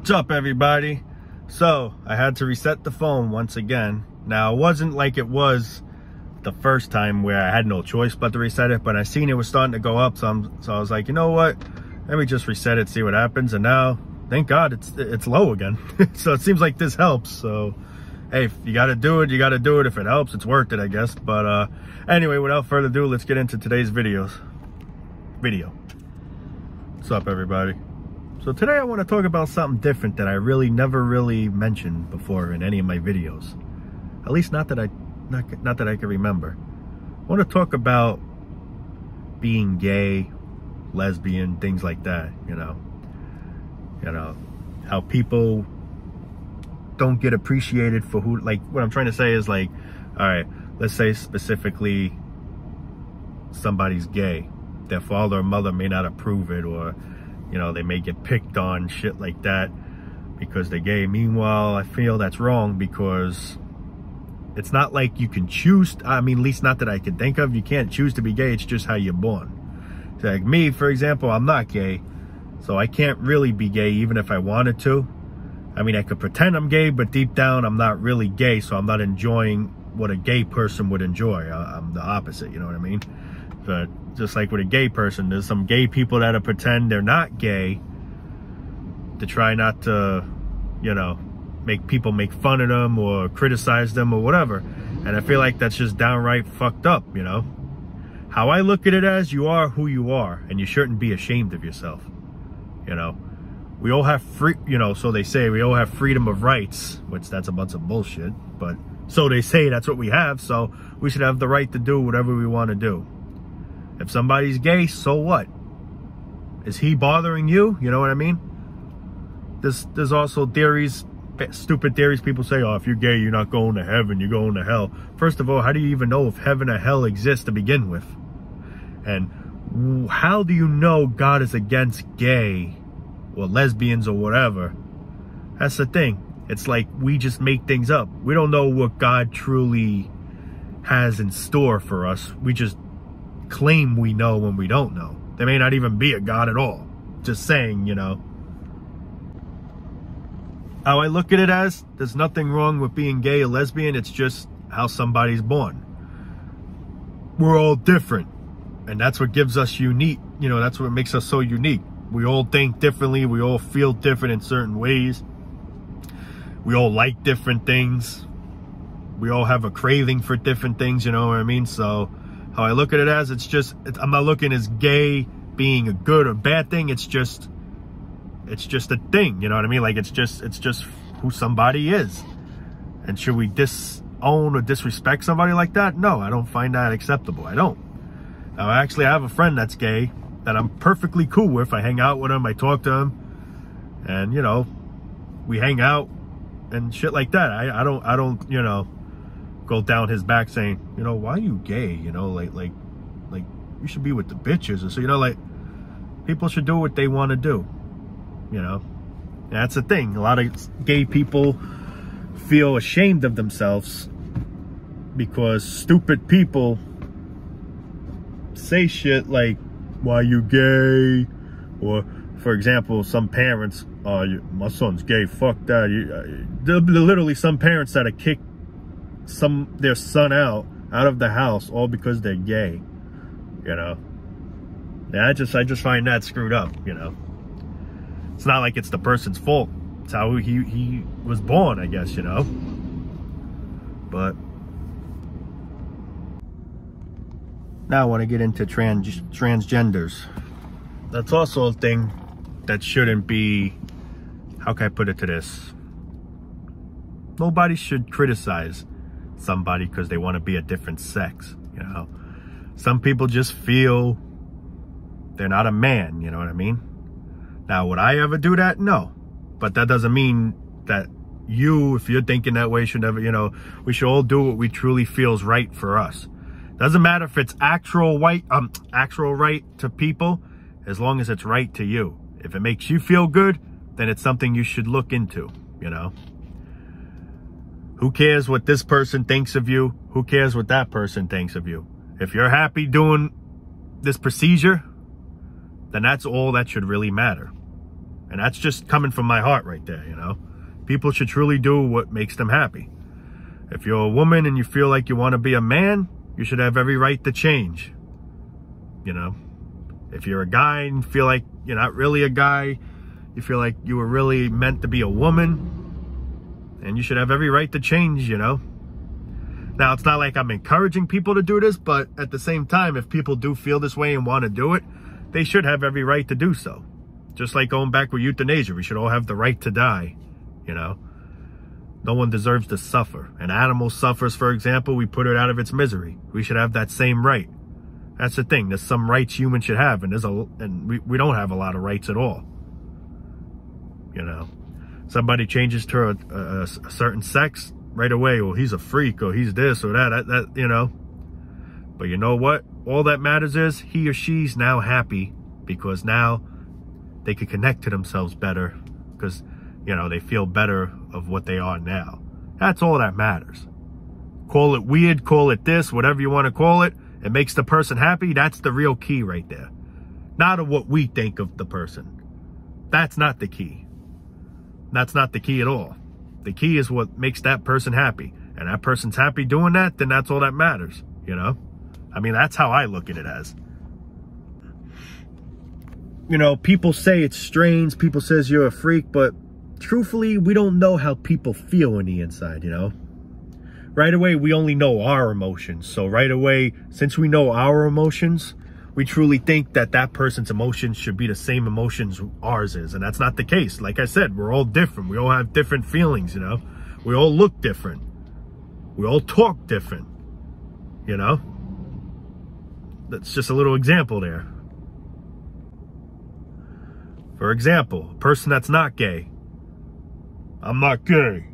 What's up, everybody? So I had to reset the phone once again. Now, it wasn't like it was the first time where I had no choice but to reset it, but I seen it was starting to go up, so I was like, you know what, let me just reset it, see what happens. And now, thank God, it's low again. So it seems like this helps. So hey, if you gotta do it, you gotta do it. If it helps, it's worth it, I guess. But anyway, without further ado, let's get into today's video. What's up, everybody? So today I want to talk about something different that I never really mentioned before in any of my videos. At least not that I can remember. I want to talk about being gay, lesbian, things like that, you know, how people don't get appreciated for who, like, what I'm trying to say is, like, all right, let's say specifically somebody's gay. Their father or mother may not approve it, or, you know, they may get picked on, shit like that, because they're gay. Meanwhile, I feel that's wrong, because it's not like you can choose. I mean, at least not that I can think of. You can't choose to be gay. It's just how you're born. So like me, for example, I'm not gay, so I can't really be gay even if I wanted to. I mean, I could pretend I'm gay, but deep down, I'm not really gay, so I'm not enjoying what a gay person would enjoy. I'm the opposite, you know what I mean? But just like with a gay person, there's some gay people that pretend they're not gay to try not to, you know, make people make fun of them or criticize them or whatever. And I feel like that's just downright fucked up, you know? How I look at it as, you are who you are, and you shouldn't be ashamed of yourself, you know? We all have so they say we all have freedom of rights, which that's a bunch of bullshit, but so they say that's what we have, so we should have the right to do whatever we want to do. If somebody's gay, so what? Is he bothering you? You know what I mean? There's also theories, stupid theories. People say, oh, if you're gay, you're not going to heaven, you're going to hell. First of all, how do you even know if heaven or hell exists to begin with? And how do you know God is against gay or lesbians or whatever? That's the thing. It's like we just make things up. We don't know what God truly has in store for us. We just claim we know when we don't know. There may not even be a God at all. Just saying, you know. How I look at it as, there's nothing wrong with being gay or lesbian. It's just how somebody's born. We're all different. And that's what gives us unique. You know, that's what makes us so unique. We all think differently. We all feel different in certain ways. We all like different things. We all have a craving for different things, you know what I mean? So how I look at it as, I'm not looking as gay being a good or bad thing. It's just a thing, you know what I mean? Like, it's just who somebody is. And should we disown or disrespect somebody like that? No, I don't find that acceptable. I don't. Now, actually, I have a friend that's gay that I'm perfectly cool with. I hang out with him, I talk to him, and, you know, we hang out and shit like that. I don't, you know, go down his back saying, you know, why are you gay? You know, like you should be with the bitches. And so, you know, like, people should do what they want to do, you know. And that's the thing. A lot of gay people feel ashamed of themselves because stupid people say shit like, why you gay? Or, for example, some parents, my son's gay, fuck that. There literally some parents that have kicked their son out of the house all because they're gay, you know. And I just find that screwed up, you know. It's not like it's the person's fault. It's how he was born, I guess, you know. But now I want to get into transgenders. That's also a thing that shouldn't be, how can I put it to this? Nobody should criticize somebody because they want to be a different sex, you know. Some people just feel they're not a man, you know what I mean? Now, would I ever do that? No. But that doesn't mean that if you're thinking that way, should never, you know, we should all do what we truly feel is right for us. Doesn't matter if it's actual right to people, as long as it's right to you. If it makes you feel good, then it's something you should look into, you know. Who cares what this person thinks of you? Who cares what that person thinks of you? If you're happy doing this procedure, then that's all that should really matter. And that's just coming from my heart right there, you know. People should truly do what makes them happy. If you're a woman and you feel like you want to be a man, you should have every right to change, you know. If you're a guy and feel like you're not really a guy, you feel like you were really meant to be a woman, and you should have every right to change, you know. Now, it's not like I'm encouraging people to do this, but at the same time, if people do feel this way and want to do it, they should have every right to do so. Just like going back with euthanasia, we should all have the right to die, you know. No one deserves to suffer. An animal suffers, for example, we put it out of its misery. We should have that same right. That's the thing. There's some rights humans should have, and we don't have a lot of rights at all. You know, somebody changes to a certain sex right away. Well, he's a freak, or he's this or that, you know. But you know what? All that matters is he or she's now happy because now they can connect to themselves better because, you know, they feel better of what they are now. That's all that matters. Call it weird, call it this, whatever you want to call it. It makes the person happy. That's the real key right there. Not of what we think of the person. That's not the key. That's not the key at all. The key is what makes that person happy. And that person's happy doing that, then that's all that matters, you know? I mean, that's how I look at it as. You know, people say it's strange. People says you're a freak, but truthfully, we don't know how people feel on the inside, you know? Right away, we only know our emotions. So right away, since we know our emotions, we truly think that that person's emotions should be the same emotions ours is. And that's not the case. Like I said, we're all different. We all have different feelings, you know? We all look different. We all talk different, you know? That's just a little example there. For example, a person that's not gay. I'm not gay.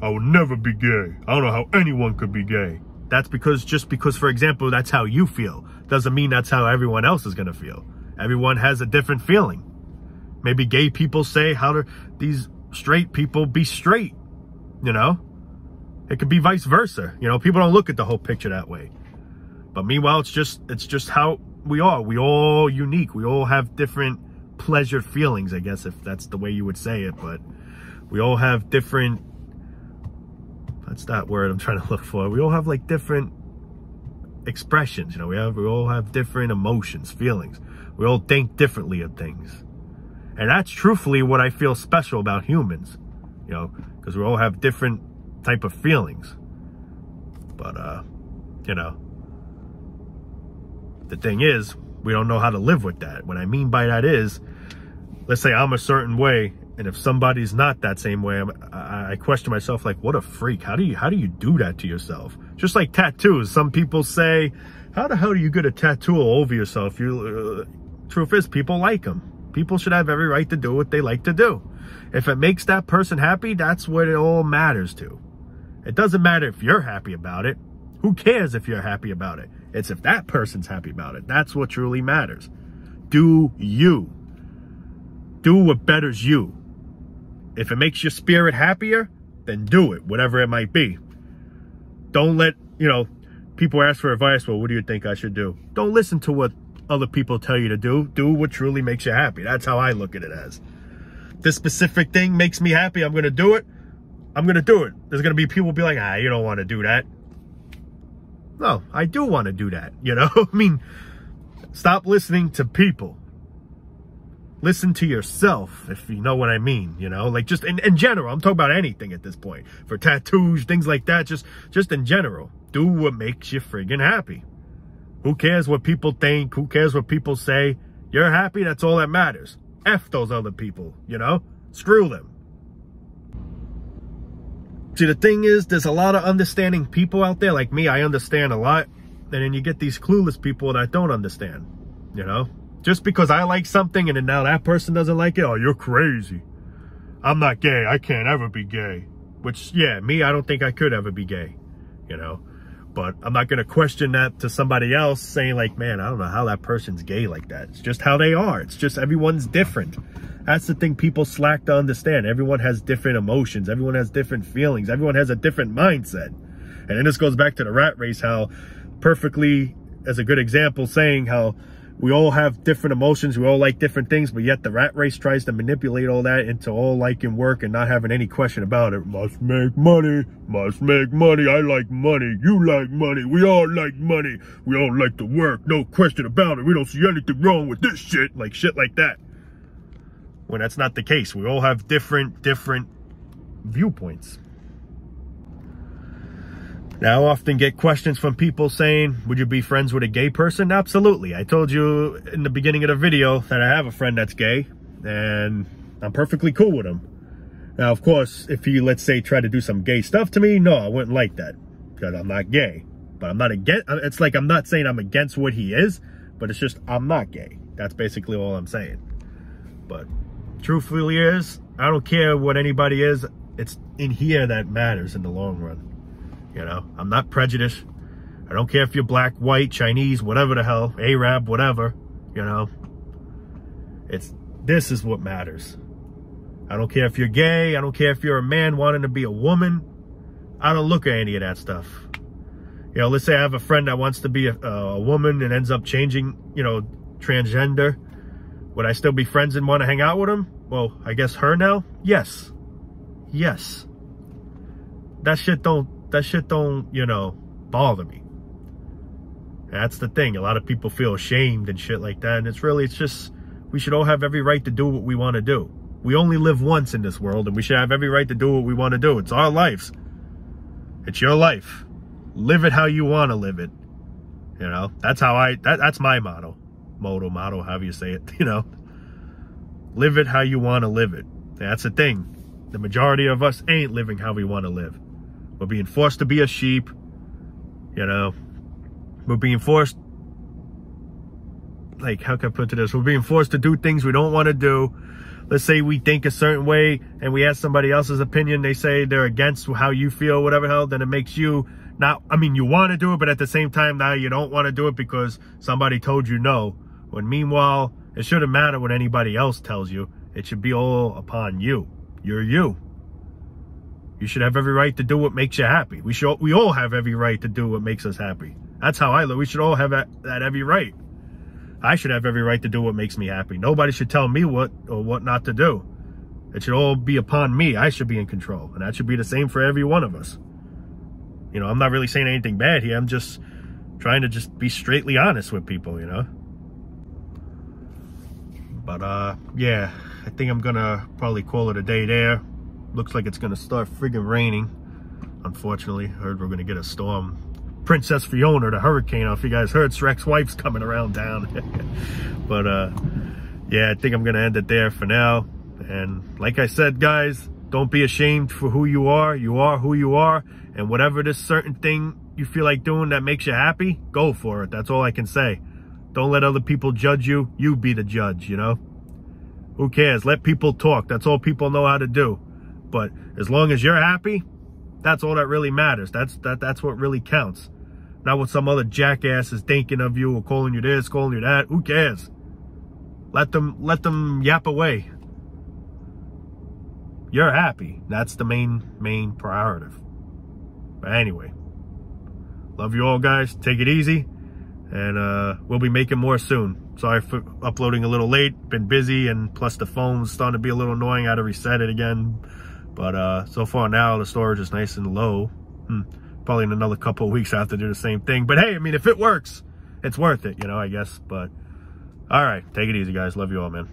I will never be gay. I don't know how anyone could be gay. That's just because, for example, that's how you feel. Doesn't mean that's how everyone else is going to feel. Everyone has a different feeling. Maybe gay people say, how do these straight people be straight? You know? It could be vice versa. You know, people don't look at the whole picture that way. But meanwhile, it's just how we are. We all unique. We all have different pleasure feelings, I guess, if that's the way you would say it. But we all have different... That's that word I'm trying to look for. We all have like different expressions, you know. We all have different emotions, feelings. We all think differently of things. And that's truthfully what I feel special about humans, you know, because we all have different type of feelings. But, you know, the thing is, we don't know how to live with that. What I mean by that is, let's say I'm a certain way, and if somebody's not that same way, I question myself, like, what a freak. How do you do that to yourself? Just like tattoos. Some people say, how the hell do you get a tattoo all over yourself? Truth is, people like them. People should have every right to do what they like to do. If it makes that person happy, that's what it all matters to. It doesn't matter if you're happy about it. Who cares if you're happy about it? It's if that person's happy about it. That's what truly matters. Do you. Do what betters you. If it makes your spirit happier, then do it, whatever it might be. Don't let, you know, people ask for advice. Well, what do you think I should do? Don't listen to what other people tell you to do. Do what truly makes you happy. That's how I look at it as. This specific thing makes me happy. I'm going to do it. I'm going to do it. There's going to be people be like, you don't want to do that. No, I do want to do that. You know, I mean, stop listening to people. Listen to yourself, if you know what I mean, you know, like just in general. I'm talking about anything at this point. For tattoos, things like that, just in general. Do what makes you friggin' happy. Who cares what people think? Who cares what people say? You're happy, that's all that matters. F those other people, you know? Screw them. See, the thing is, there's a lot of understanding people out there. Like me, I understand a lot. And then you get these clueless people that don't understand, you know? Just because I like something and then now that person doesn't like it, oh, you're crazy. I'm not gay. I can't ever be gay. Which, yeah, me, I don't think I could ever be gay, you know? But I'm not going to question that to somebody else saying like, man, I don't know how that person's gay like that. It's just how they are. It's just everyone's different. That's the thing people slack to understand. Everyone has different emotions. Everyone has different feelings. Everyone has a different mindset. And then this goes back to the rat race, how perfectly, as a good example, saying how we all have different emotions. We all like different things, but yet the rat race tries to manipulate all that into all liking work and not having any question about it. Must make money. Must make money. I like money. You like money. We all like money. We all like to work. No question about it. We don't see anything wrong with this shit. Like shit like that. When that's not the case. We all have different viewpoints. Now, I often get questions from people saying, would you be friends with a gay person? Absolutely. I told you in the beginning of the video that I have a friend that's gay, and I'm perfectly cool with him. Now, of course, if he, let's say, tried to do some gay stuff to me, no, I wouldn't like that, because I'm not gay. But I'm not against, it's like I'm not saying I'm against what he is, but it's just I'm not gay. That's basically all I'm saying. But truthfully is, I don't care what anybody is. It's in here that matters in the long run. You know, I'm not prejudiced. I don't care if you're black, white, Chinese, whatever the hell, Arab, whatever, you know. This is what matters. I don't care if you're gay. I don't care if you're a man wanting to be a woman. I don't look at any of that stuff. You know, let's say I have a friend that wants to be a woman and ends up changing, you know, transgender. Would I still be friends and want to hang out with him? Well, I guess her now? Yes. Yes. That shit don't, you know, bother me. That's the thing. A lot of people feel ashamed and shit like that. And it's just, we should all have every right to do what we want to do. We only live once in this world, and we should have every right to do what we want to do. It's our lives. It's your life. Live it how you want to live it. You know, that's how that's my motto, however you say it, you know. Live it how you want to live it. That's the thing. The majority of us ain't living how we want to live. We're being forced to be a sheep, you know. We're being forced, like, how can I put this? We're being forced to do things we don't want to do. Let's say we think a certain way and we ask somebody else's opinion. They say they're against how you feel, whatever hell, then it makes you not, I mean, you want to do it, but at the same time, now you don't want to do it because somebody told you no. When meanwhile, it shouldn't matter what anybody else tells you. It should be all upon you. You're you. You should have every right to do what makes you happy. We all have every right to do what makes us happy. That's how I live. We should all have that every right. I should have every right to do what makes me happy. Nobody should tell me what or what not to do. It should all be upon me. I should be in control. And that should be the same for every one of us. You know, I'm not really saying anything bad here. I'm just trying to just be straightly honest with people, you know. But, yeah, I think I'm going to probably call it a day there. Looks like it's going to start friggin' raining. Unfortunately, heard we're going to get a storm. Princess Fiona, the hurricane. I don't know if you guys heard, Shrek's wife's coming around town. But, yeah, I think I'm going to end it there for now. And like I said, guys, don't be ashamed for who you are. You are who you are. And whatever this certain thing you feel like doing that makes you happy, go for it. That's all I can say. Don't let other people judge you. You be the judge, you know? Who cares? Let people talk. That's all people know how to do. But as long as you're happy, that's all that really matters. That's what really counts. Not what some other jackass is thinking of you or calling you this, calling you that. Who cares? Let them yap away. You're happy. That's the main priority. But anyway, love you all, guys. Take it easy. And we'll be making more soon. Sorry for uploading a little late. Been busy, and plus the phone's starting to be a little annoying. I had to reset it again. But so far now, the storage is nice and low. Probably in another couple of weeks I have to do the same thing. But hey, I mean, if it works, it's worth it, you know, I guess. But all right, take it easy, guys. Love you all, man.